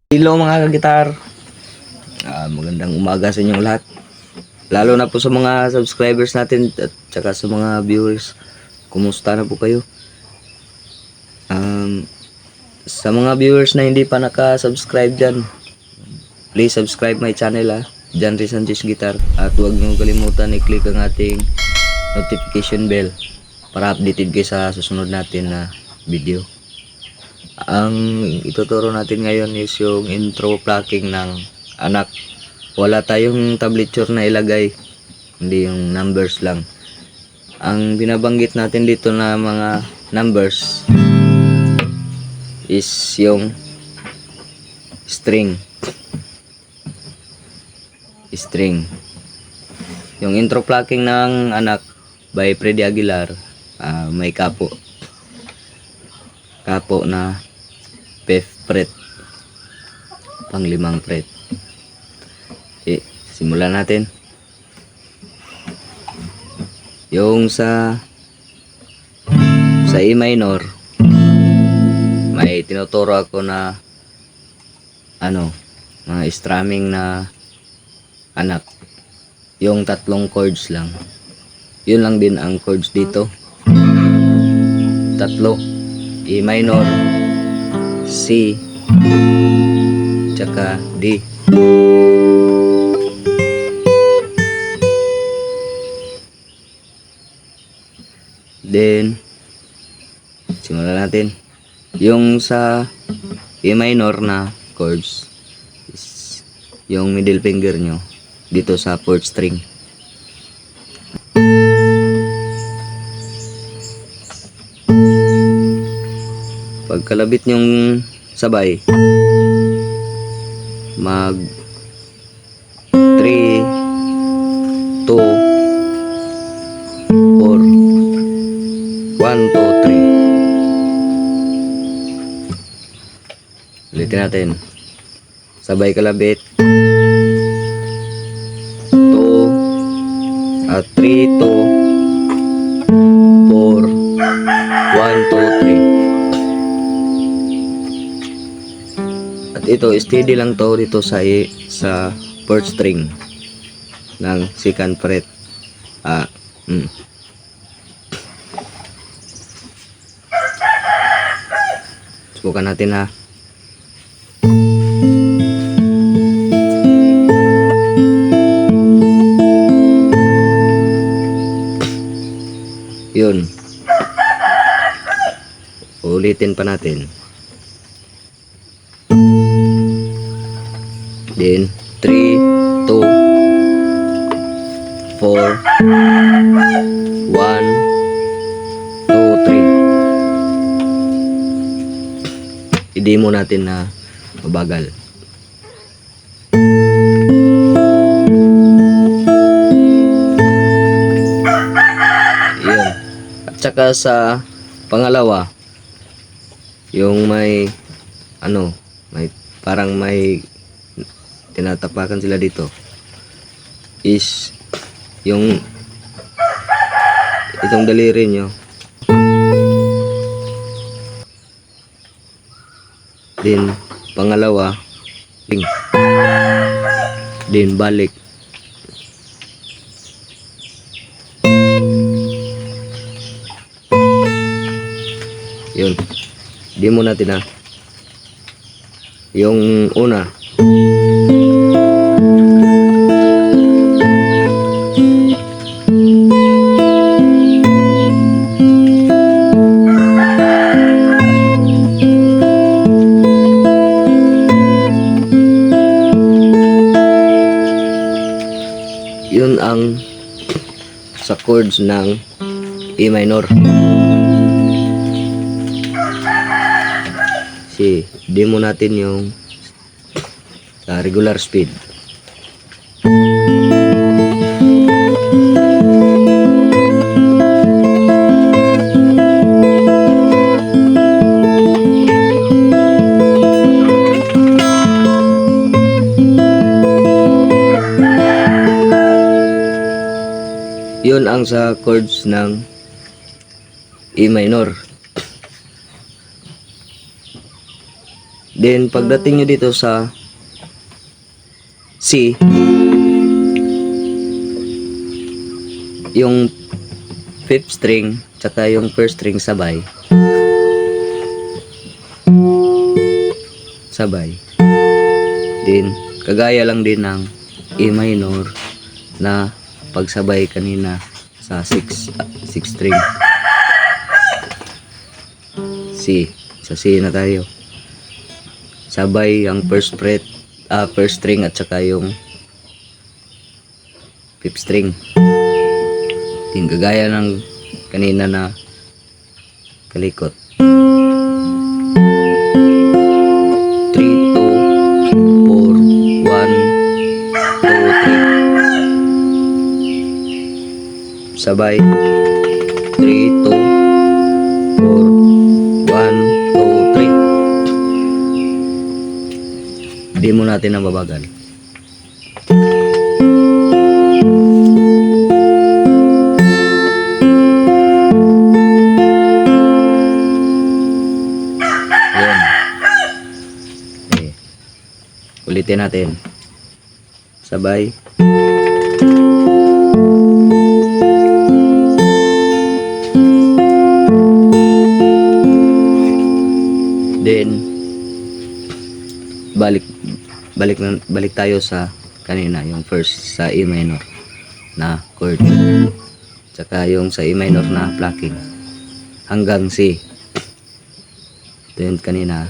Hello mga kagitar. Magandang umaga sa inyong lahat. Lalo na po sa mga subscribers natin at saka sa mga viewers. Kumusta na po kayo? Sa mga viewers na hindi pa naka-subscribe dyan, please subscribe my channel John Ray Sanchez Guitar. At huwag niyo kalimutan i-click ang ating notification bell para updated kayo sa susunod natin na video. Ang ituturo natin ngayon is yung intro plucking ng anak. Wala tayong tablature na ilagay, hindi yung numbers lang. Ang binabanggit natin dito na mga numbers is yung string. Yung intro plucking ng anak by Freddy Aguilar, may kapo na 5th fret, pang 5 fret. Okay, simulan natin. Yung sa E minor, may tinuturo ako na mga strumming na anak. Yung 3 chords lang. Yun lang din ang chords dito. 3. E minor, C, tsaka D. Then simulan natin. Yung sa E minor na chords is yung middle finger nyo dito sa 4th string. Pagkalabit nyong sabay, mag 3, 2, 4, 1, 2, 3. Ulitin natin. Sabay kalabit. 2, 3, 2, 4, 1, 2, 3. At ito, steady lang to dito sa 4th string ng 2nd fret. Subukan natin ha. Yun. Ulitin pa natin. Then 3, 2, 4, 1, 2, 3. I-demo natin na mabagal. Yun. At saka sa pangalawa, yung may parang may tinatapakan sila dito is yung itong daliri nyo, din pangalawa, din balik. Yun, demo natin ha. Yung una, yun ang sa chords ng E minor. Demo natin yung sa regular speed. Yun ang sa chords ng E minor. Then pagdating nyo dito sa C, yung fifth string tsaka yung first string sabay. Then kagaya lang din ng A minor na pagsabay kanina sa 6 string. C, sa C na tayo. Sabay ang first string at saka yung fifth string. Din kagaya ng kanina na kalikot. 3, 2, 4, 1, 2, 3. Sabay. 3, 2, 4, 1, 2, 3. Di mo natin na mabagal. Ayan. Okay. Ulitin natin. Sabay. Then balik tayo sa kanina, yung first sa E minor na chord, tsaka yung sa E minor na plucking hanggang C. Ito yung kanina,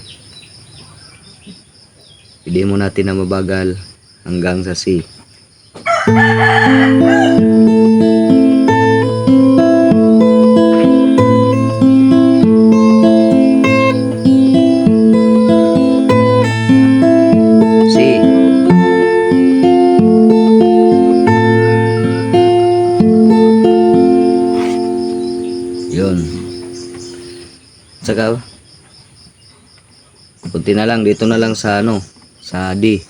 hindi mo natin na mabagal hanggang sa C. Yun. Saka kunti na lang dito na lang sa sa D.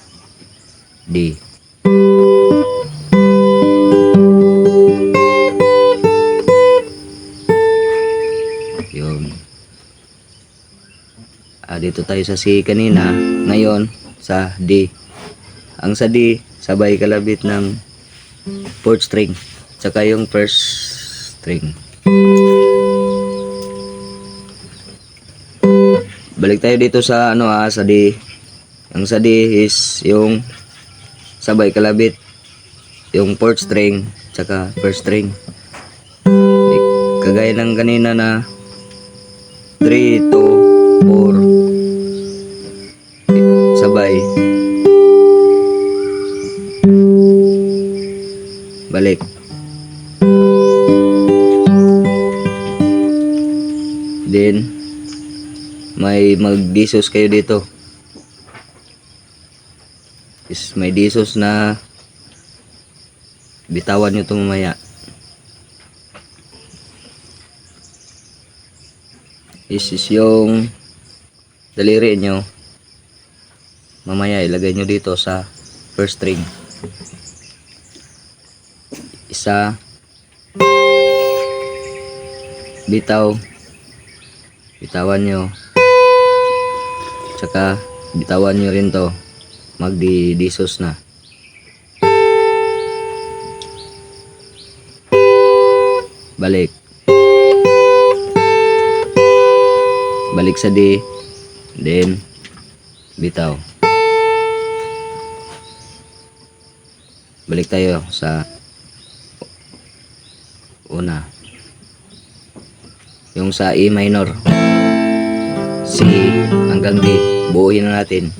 Yun. Dito tayo sa C kanina, ngayon sa D. Ang sa D sabay kalabit ng fourth string saka yung first string. Balik tayo dito sa sa D. Ang sa D is yung sabay kalabit yung fourth string tsaka first string. Kagaya ng kanina na 3, 2, 4 sabay. Balik. Then may magdisos kayo dito. May disos na bitawan nyo ito mamaya. This is yung daliri nyo. Mamaya ilagay nyo dito sa first string. Isa. Bitawan nyo. Tsaka bitawan nyo rin to, magdi-disos na. Balik sa D, then bitaw. Balik tayo sa una, yung sa E minor, C hanggang D, buuhin na natin.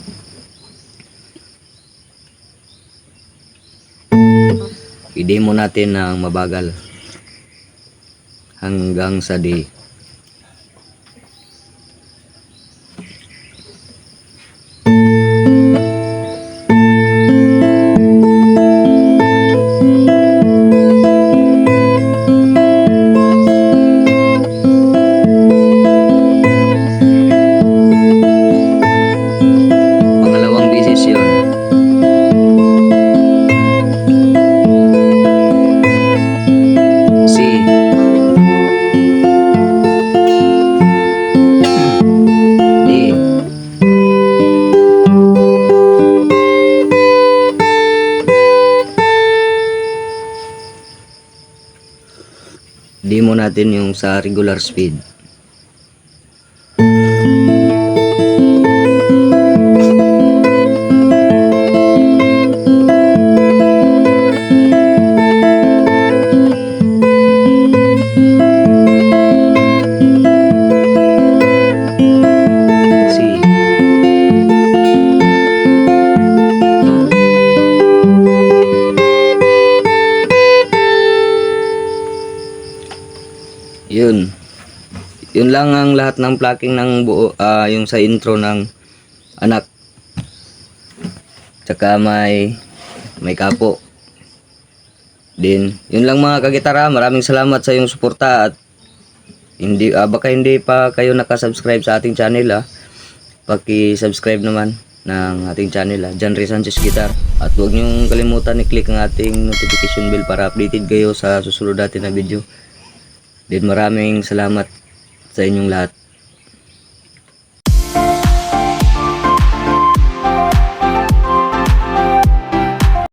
I-demo natin ng mabagal hanggang sa D. demo natin yung sa regular speed. See. Yun lang ang lahat ng plucking ng buo, yung sa intro ng anak. Tsaka may kapo. Din, yun lang mga kagitara. Maraming salamat sa iyong suporta at hindi baka hindi pa kayo nakasubscribe sa ating channel, paki-subscribe naman ng ating channel, John Ray Sanchez Guitar, at huwag niyong kalimutan i-click ang ating notification bell para updated kayo sa susunod natin na video. Din, maraming salamat sa inyong lahat.